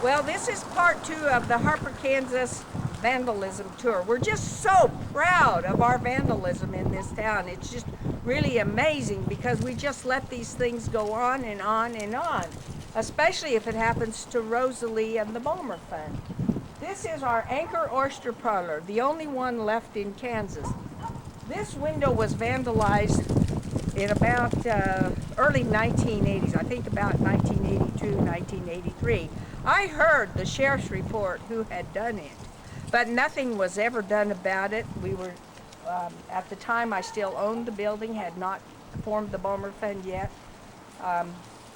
Well, this is part 2 of the Harper, Kansas vandalism tour. We're just so proud of our vandalism in this town. It's just really amazing because we just let these things go on and on and on, especially if it happens to Rosalea and the Bomer Fund. This is our Anchor Oyster Parlor, the only one left in Kansas. This window was vandalized in about early 1980s, I think about 1982, 1983. I heard the sheriff's report who had done it, but nothing was ever done about it. We were, at the time I still owned the building, had not formed the Bomer Fund yet,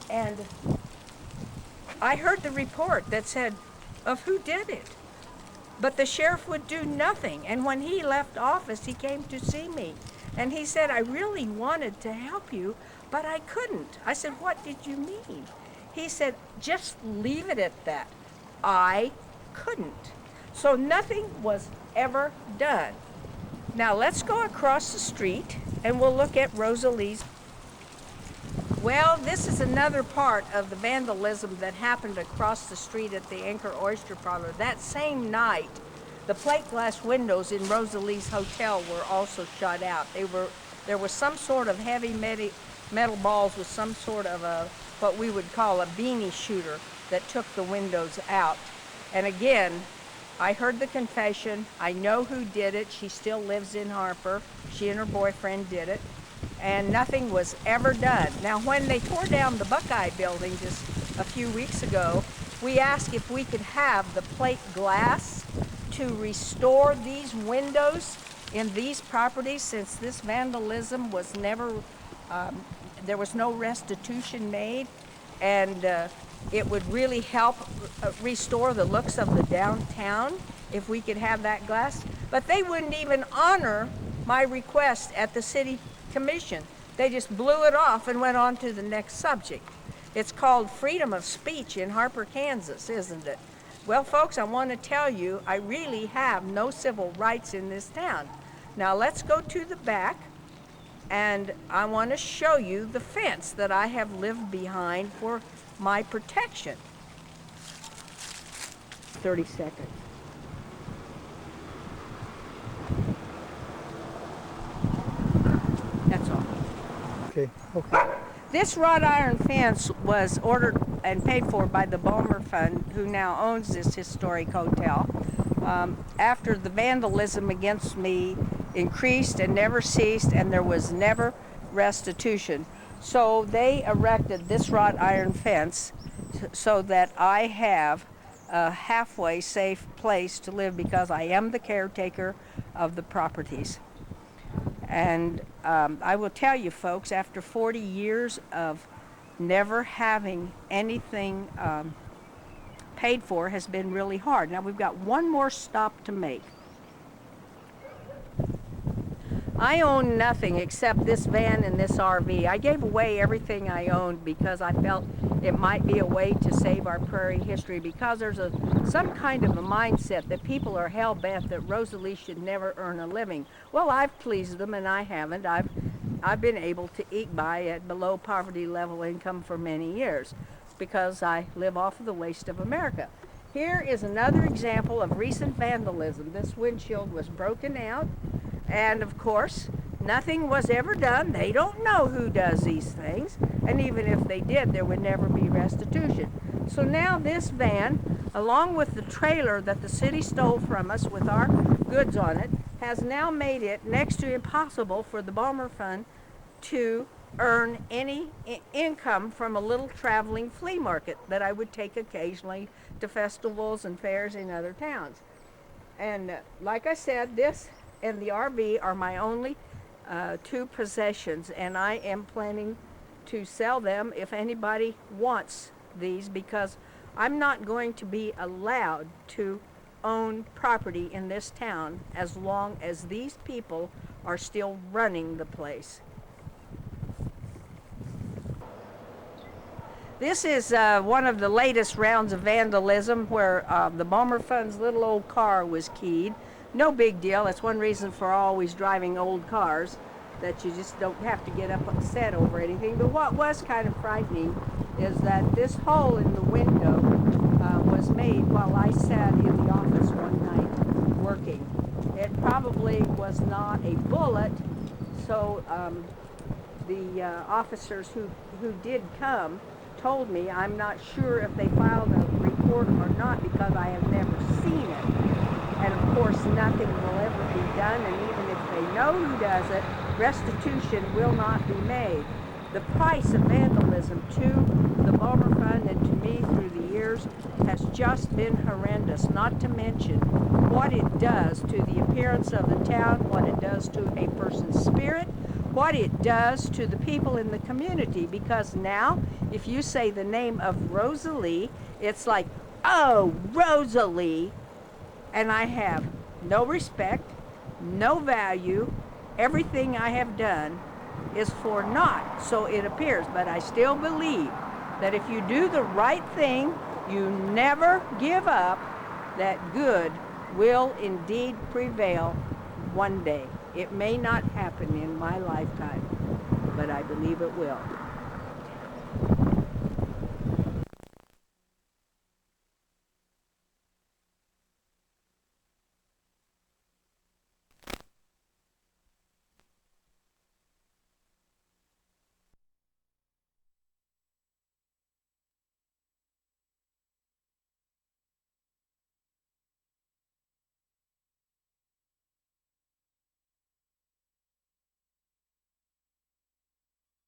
and I heard the report that said of who did it. But the sheriff would do nothing, and when he left office, he came to see me. And he said, I really wanted to help you, but I couldn't. I said, what did you mean? He said, just leave it at that. I couldn't. So nothing was ever done. Now let's go across the street and we'll look at Rosalea's. Well, this is another part of the vandalism that happened across the street at the Anchor Oyster Parlor. That same night, the plate glass windows in Rosalea's hotel were also shot out. There was some sort of heavy metal balls with some sort of what we would call a beanie shooter that took the windows out. And again, I heard the confession. I know who did it. She still lives in Harper. She and her boyfriend did it. And nothing was ever done. Now, when they tore down the Buckeye building just a few weeks ago, we asked if we could have the plate glass to restore these windows in these properties, since this vandalism was never, there was no restitution made, and it would really help restore the looks of the downtown if we could have that glass. But they wouldn't even honor my request at the city commission. They just blew it off and went on to the next subject. It's called freedom of speech in Harper, Kansas, isn't it? Well, folks, I want to tell you, I really have no civil rights in this town. Now let's go to the back, and I want to show you the fence that I have lived behind for my protection. 30 seconds. That's all. Okay. This wrought iron fence was ordered and paid for by the Bomer Fund, who now owns this historic hotel, after the vandalism against me increased and never ceased, and there was never restitution. So they erected this wrought iron fence so that I have a halfway safe place to live, because I am the caretaker of the properties. And I will tell you, folks, after 40 years of never having anything paid for has been really hard. Now we've got one more stop to make. I own nothing except this van and this RV. I gave away everything I owned because I felt it might be a way to save our prairie history, because there's some kind of a mindset that people are hell-bent that Rosalie should never earn a living. Well, I've pleased them and I haven't. I've been able to eke by at below poverty level income for many years because I live off of the waste of America. Here is another example of recent vandalism. This windshield was broken out, and of course, nothing was ever done. They don't know who does these things, and even if they did, there would never be restitution. So now this van, along with the trailer that the city stole from us with our goods on it, has now made it next to impossible for the Bomer Fund to earn any income from a little traveling flea market that I would take occasionally to festivals and fairs in other towns. And like I said, this and the RV are my only two possessions, and I am planning to sell them if anybody wants these, because I'm not going to be allowed to own property in this town as long as these people are still running the place. This is one of the latest rounds of vandalism where the Bomer Fund's little old car was keyed. No big deal. That's one reason for always driving old cars, that you just don't have to get upset over anything. But what was kind of frightening is that this hole in the window was made while I sat in the office one night working. It probably was not a bullet, so the officers who did come told me, I'm not sure if they filed a report or not because I have never seen it. And of course nothing will ever be done, and even if they know who does it, restitution will not be made. The price of vandalism to the Bomber Fund and to me through the years has just been horrendous, not to mention what it does to the appearance of the town, what it does to a person's spirit, what it does to the people in the community, because now if you say the name of Rosalea, it's like, oh, Rosalea, and I have no respect, no value. Everything I have done is for naught, so it appears. But I still believe that if you do the right thing, you never give up, that good will indeed prevail one day. It may not happen in my lifetime, but I believe it will.